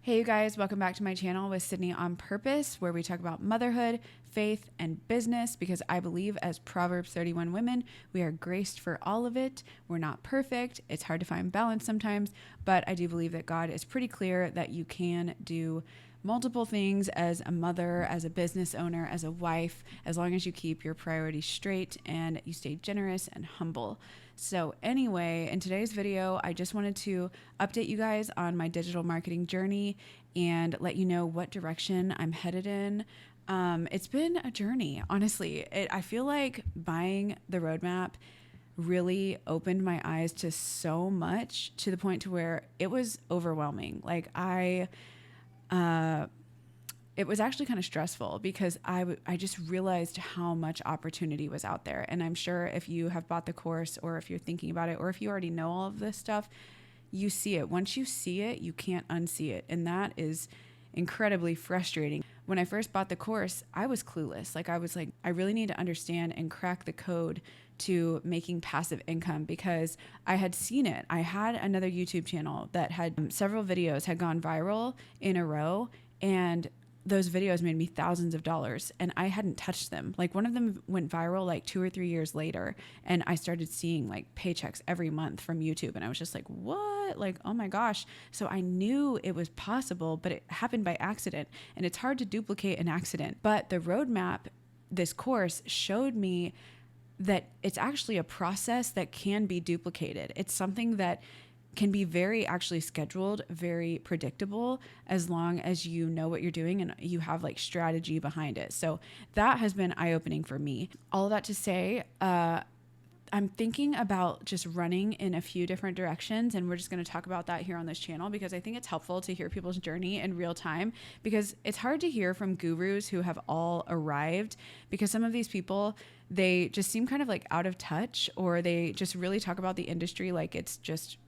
Hey you guys, welcome back to my channel with Sydney on Purpose, where we talk about motherhood, faith, and business, because I believe as Proverbs 31 women, we are graced for all of it. We're not perfect. It's hard to find balance sometimes, but I do believe that God is pretty clear that you can do multiple things as a mother, as a business owner, as a wife, as long as you keep your priorities straight and you stay generous and humble. So anyway, in today's video, I just wanted to update you guys on my digital marketing journey and let you know what direction I'm headed in. It's been a journey, honestly. I feel like buying the roadmap really opened my eyes to so much, to the point to where it was overwhelming. It was actually kind of stressful because I just realized how much opportunity was out there. And I'm sure if you have bought the course, or if you're thinking about it, or if you already know all of this stuff, you see it. Once you see it, you can't unsee it. And that is incredibly frustrating. When I first bought the course, I was clueless. I was like, I really need to understand and crack the code to making passive income, because I had seen it. I had another YouTube channel that had several videos had gone viral in a row, and those videos made me thousands of dollars, and I hadn't touched them. Like, one of them went viral like 2 or 3 years later, and I started seeing like paychecks every month from YouTube, and I was just like, what? Like, oh my gosh. So I knew it was possible, but it happened by accident, and it's hard to duplicate an accident. But the roadmap, this course, showed me that it's actually a process that can be duplicated. It's something that can be very actually scheduled, very predictable, as long as you know what you're doing and you have like strategy behind it. So that has been eye-opening for me. All of that to say, I'm thinking about just running in a few different directions, and we're just going to talk about that here on this channel, because I think it's helpful to hear people's journey in real time, because it's hard to hear from gurus who have all arrived, because some of these people, they just seem kind of like out of touch, or they just really talk about the industry like it's just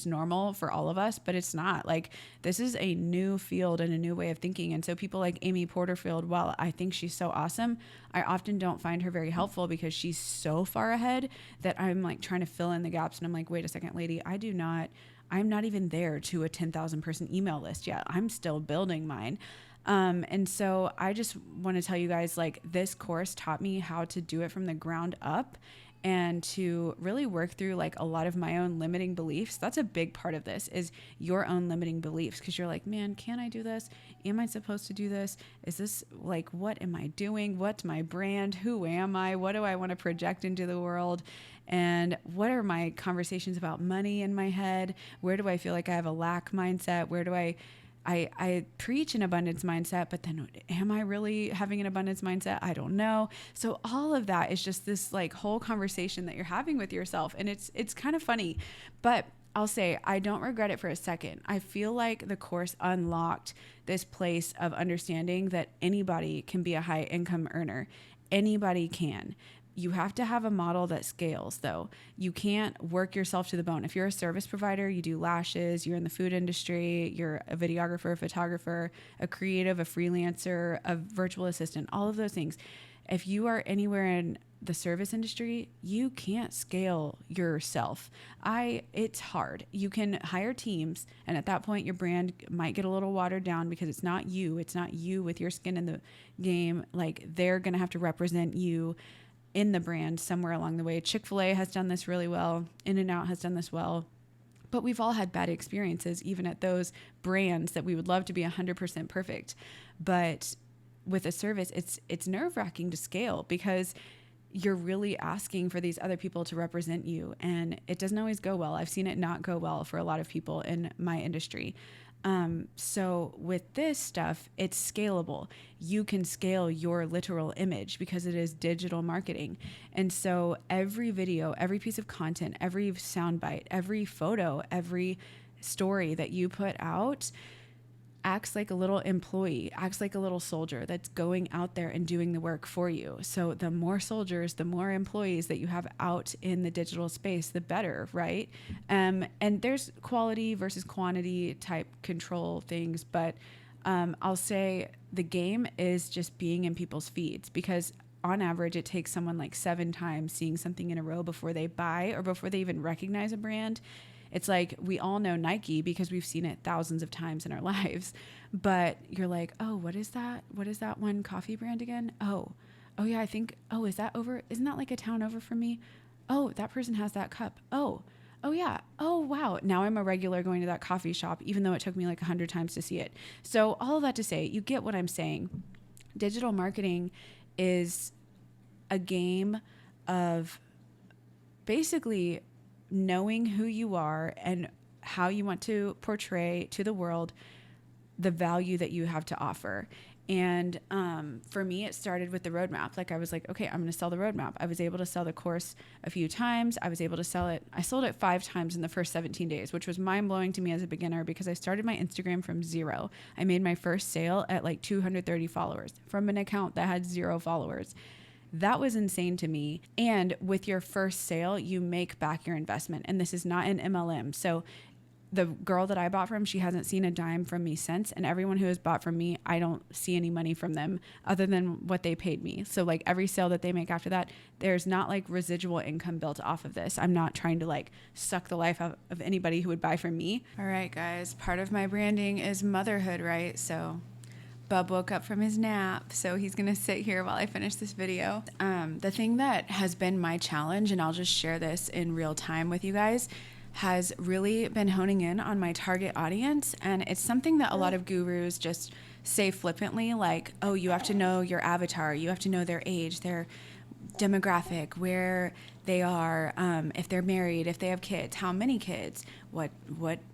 normal for all of us, but it's not. Like, this is a new field and a new way of thinking. And so people like Amy Porterfield, while I think she's so awesome, I often don't find her very helpful, because she's so far ahead that I'm like trying to fill in the gaps. And I'm like, wait a second, lady, I'm not even there to a 10,000 person email list yet. I'm still building mine. And so I just want to tell you guys, like, this course taught me how to do it from the ground up, and to really work through like a lot of my own limiting beliefs. That's a big part of this, is your own limiting beliefs. Cause you're like, man, can I do this? Am I supposed to do this? Is this like, what am I doing? What's my brand? Who am I? What do I want to project into the world? And what are my conversations about money in my head? Where do I feel like I have a lack mindset? Where do I preach an abundance mindset, but then am I really having an abundance mindset? I don't know. So all of that is just this like whole conversation that you're having with yourself. And it's kind of funny, but I'll say I don't regret it for a second. I feel like the course unlocked this place of understanding that anybody can be a high income earner. Anybody can. You have to have a model that scales, though. You can't work yourself to the bone. If you're a service provider, you do lashes, you're in the food industry, you're a videographer, a photographer, a creative, a freelancer, a virtual assistant, all of those things. If you are anywhere in the service industry, you can't scale yourself. It's hard. You can hire teams, and at that point your brand might get a little watered down, because it's not you with your skin in the game. Like, they're going to have to represent you in the brand somewhere along the way. Chick-fil-A has done this really well. In-N-Out has done this well. But we've all had bad experiences, even at those brands that we would love to be 100% perfect. But with a service, it's nerve-wracking to scale, because you're really asking for these other people to represent you, and it doesn't always go well. I've seen it not go well for a lot of people in my industry. So with this stuff, it's scalable. You can scale your literal image, because it is digital marketing. And so every video, every piece of content, every soundbite, every photo, every story that you put out acts like a little employee, acts like a little soldier that's going out there and doing the work for you. So the more soldiers, the more employees that you have out in the digital space, the better, right? And there's quality versus quantity type control things, but I'll say the game is just being in people's feeds, because on average, it takes someone like 7 times seeing something in a row before they buy, or before they even recognize a brand. It's like we all know Nike because we've seen it thousands of times in our lives. But you're like, oh, what is that? What is that one coffee brand again? Oh yeah, I think, is that over? Isn't that like a town over from me? Oh, that person has that cup. Oh yeah. Oh, wow. Now I'm a regular going to that coffee shop, even though it took me like 100 times to see it. So all of that to say, you get what I'm saying. Digital marketing is a game of basically knowing who you are and how you want to portray to the world the value that you have to offer. And for me, it started with the roadmap. Like I was like, okay, I'm going to sell the roadmap. I was able to sell the course a few times. I was able to sell it. I sold it 5 times in the first 17 days, which was mind blowing to me as a beginner because I started my Instagram from 0. I made my first sale at like 230 followers from an account that had 0 followers. That was insane to me. And with your first sale, you make back your investment. And this is not an MLM. So the girl that I bought from, she hasn't seen a dime from me since. And everyone who has bought from me, I don't see any money from them other than what they paid me. So like every sale that they make after that, there's not like residual income built off of this. I'm not trying to like suck the life out of anybody who would buy from me. All right, guys, part of my branding is motherhood, right? So Bub woke up from his nap, so he's going to sit here while I finish this video. The thing that has been my challenge, and I'll just share this in real time with you guys, has really been honing in on my target audience. And it's something that a lot of gurus just say flippantly, like, oh, you have to know your avatar, you have to know their age, their demographic, where they are, if they're married, if they have kids, how many kids, what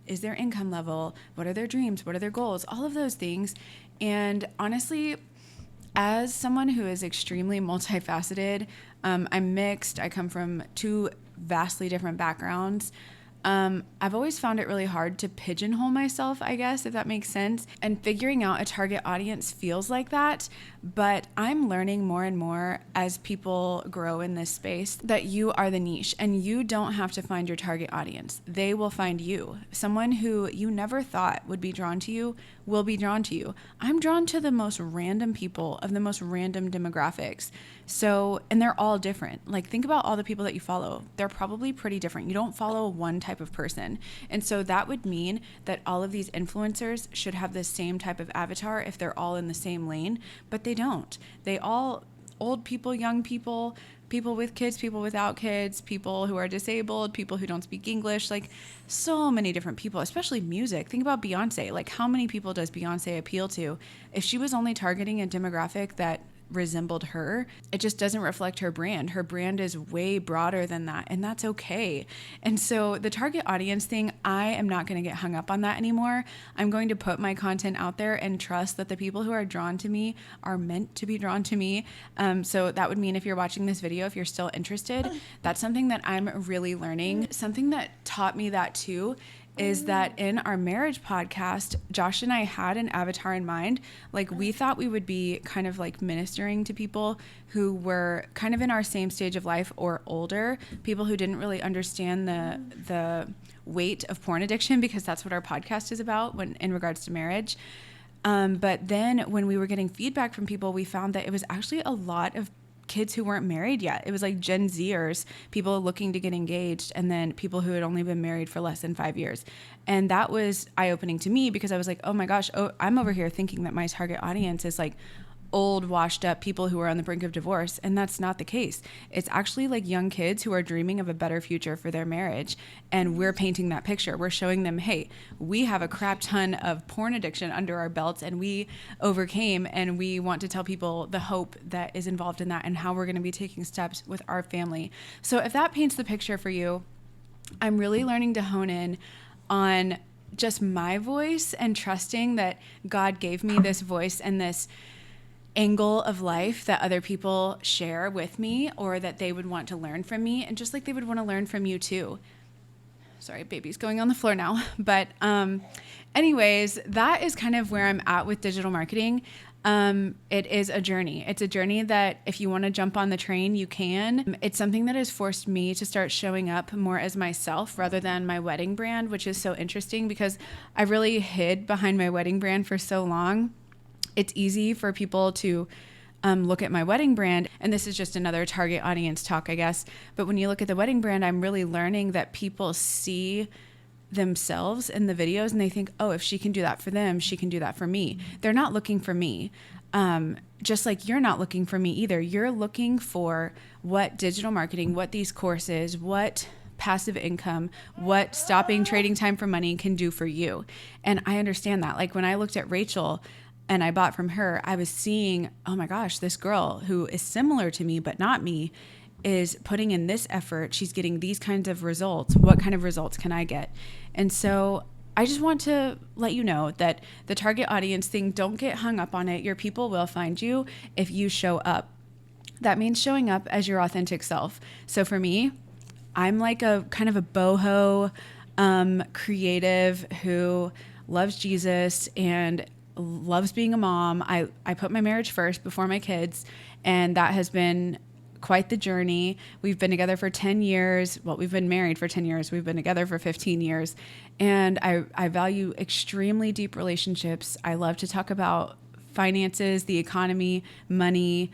is their income level, what are their dreams, what are their goals, all of those things. And honestly, as someone who is extremely multifaceted, I'm mixed, I come from 2 vastly different backgrounds. I've always found it really hard to pigeonhole myself, I guess, if that makes sense. And figuring out a target audience feels like that. But I'm learning more and more as people grow in this space that you are the niche and you don't have to find your target audience. They will find you. Someone who you never thought would be drawn to you will be drawn to you. I'm drawn to the most random people of the most random demographics. So, and they're all different. Like, think about all the people that you follow. They're probably pretty different. You don't follow one type of person. And so that would mean that all of these influencers should have the same type of avatar if they're all in the same lane, but they don't. They all, old people, young people, people with kids, people without kids, people who are disabled, people who don't speak English, like so many different people, especially music. Think about Beyonce. Like, how many people does Beyonce appeal to? If she was only targeting a demographic that resembled her, it just doesn't reflect her brand. Her brand is way broader than that, and that's okay. And so the target audience thing, I am not going to get hung up on that anymore. I'm going to put my content out there and trust that the people who are drawn to me are meant to be drawn to me. So that would mean if you're watching this video, if you're still interested, that's something that I'm really learning. Something that taught me that too is that in our marriage podcast, Josh and I had an avatar in mind. Like, we thought we would be kind of like ministering to people who were kind of in our same stage of life or older, people who didn't really understand the weight of porn addiction, because that's what our podcast is about when in regards to marriage. But then when we were getting feedback from people, we found that it was actually a lot of kids who weren't married yet. It was like Gen Zers, people looking to get engaged, and then people who had only been married for less than 5 years. And that was eye-opening to me, because I was like, oh my gosh, I'm over here thinking that my target audience is like old, washed up people who are on the brink of divorce. And that's not the case. It's actually like young kids who are dreaming of a better future for their marriage. And we're painting that picture. We're showing them, hey, we have a crap ton of porn addiction under our belts and we overcame, and we want to tell people the hope that is involved in that and how we're going to be taking steps with our family. So if that paints the picture for you, I'm really learning to hone in on just my voice and trusting that God gave me this voice and this angle of life that other people share with me, or that they would want to learn from me, and just like they would want to learn from you too. Sorry, baby's going on the floor now. But anyways, that is kind of where I'm at with digital marketing. It is a journey. It's a journey that if you want to jump on the train, you can. It's something that has forced me to start showing up more as myself rather than my wedding brand, which is so interesting because I really hid behind my wedding brand for so long. It's easy for people to look at my wedding brand, and this is just another target audience talk, I guess. But when you look at the wedding brand, I'm really learning that people see themselves in the videos and they think, oh, if she can do that for them, she can do that for me. They're not looking for me. Just like you're not looking for me either. You're looking for what digital marketing, what these courses, what passive income, what stopping trading time for money can do for you. And I understand that. Like when I looked at Rachel and I bought from her, I was seeing, oh my gosh, this girl who is similar to me, but not me, is putting in this effort. She's getting these kinds of results. What kind of results can I get? And so I just want to let you know that the target audience thing, don't get hung up on it. Your people will find you if you show up. That means showing up as your authentic self. So for me, I'm like a kind of a boho creative who loves Jesus and loves being a mom. I put my marriage first before my kids, and that has been quite the journey. We've been together for 10 years. Well, we've been married for 10 years. We've been together for 15 years. And I value extremely deep relationships. I love to talk about finances, the economy, money,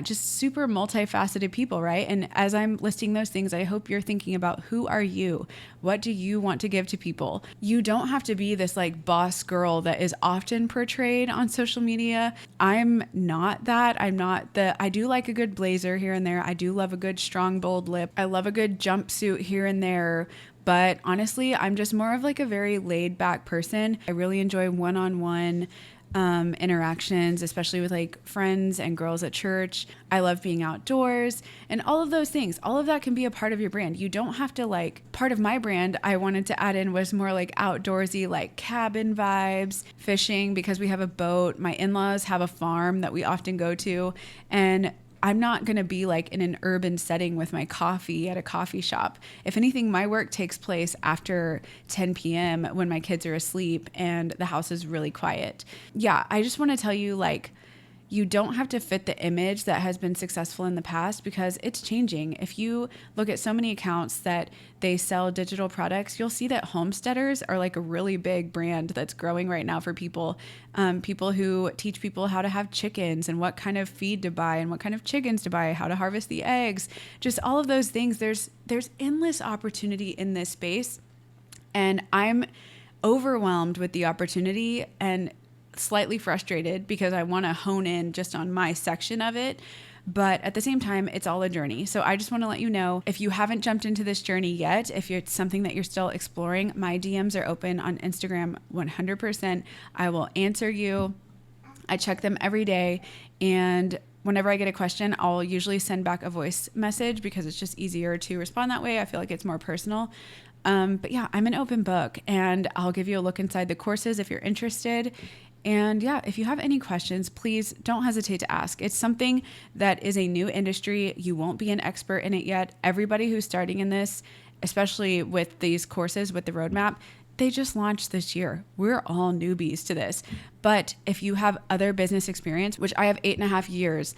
just super multifaceted people, right? And as I'm listing those things, I hope you're thinking about, who are you? What do you want to give to people? You don't have to be this like boss girl that is often portrayed on social media. I'm not that. I do like a good blazer here and there. I do love a good strong, bold lip. I love a good jumpsuit here and there. But honestly, I'm just more of like a very laid back person. I really enjoy one-on-one interactions, especially with like friends and girls at church. I love being outdoors and all of those things. All of that can be a part of your brand. You don't have to like, part of my brand I wanted to add in was more like outdoorsy, like cabin vibes, fishing, because we have a boat. My in-laws have a farm that we often go to, and I'm not going to be like in an urban setting with my coffee at a coffee shop. If anything, my work takes place after 10 p.m. when my kids are asleep and the house is really quiet. Yeah, I just want to tell you, like, you don't have to fit the image that has been successful in the past, because it's changing. If you look at so many accounts that they sell digital products, you'll see that homesteaders are like a really big brand that's growing right now for people. People who teach people how to have chickens and what kind of feed to buy and what kind of chickens to buy, how to harvest the eggs, just all of those things. There's endless opportunity in this space. And I'm overwhelmed with the opportunity and slightly frustrated because I want to hone in just on my section of it. But at the same time, it's all a journey. So I just want to let you know, if you haven't jumped into this journey yet, if it's something that you're still exploring, my DMs are open on Instagram 100%. I will answer you. I check them every day. And whenever I get a question, I'll usually send back a voice message because it's just easier to respond that way. I feel like it's more personal. But yeah, I'm an open book, and I'll give you a look inside the courses if you're interested. And yeah, if you have any questions, please don't hesitate to ask. It's something that is a new industry. You won't be an expert in it yet. Everybody who's starting in this, especially with these courses with the roadmap, they just launched this year. We're all newbies to this. But if you have other business experience, which I have 8.5 years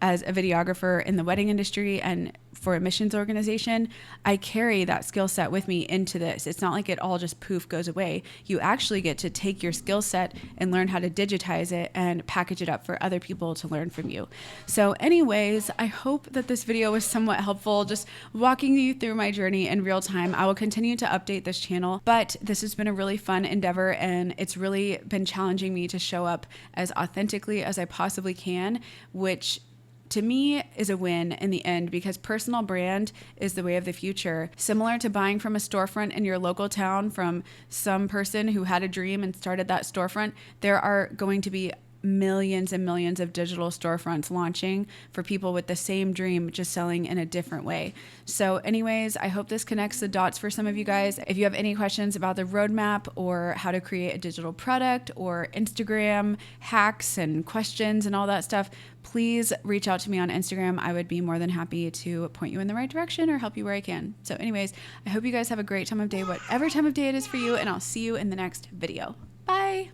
as a videographer in the wedding industry and for a missions organization, I carry that skill set with me into this. It's not like it all just poof goes away. You actually get to take your skill set and learn how to digitize it and package it up for other people to learn from you. So anyways, I hope that this video was somewhat helpful, just walking you through my journey in real time. I will continue to update this channel, but this has been a really fun endeavor, and it's really been challenging me to show up as authentically as I possibly can, which to me is a win in the end, because personal brand is the way of the future. Similar to buying from a storefront in your local town from some person who had a dream and started that storefront, there are going to be millions and millions of digital storefronts launching for people with the same dream, just selling in a different way. So anyways, I hope this connects the dots for some of you guys. If you have any questions about the roadmap or how to create a digital product or Instagram hacks and questions and all that stuff, please reach out to me on Instagram. I would be more than happy to point you in the right direction or help you where I can. So anyways, I hope you guys have a great time of day, whatever time of day it is for you, and I'll see you in the next video. Bye.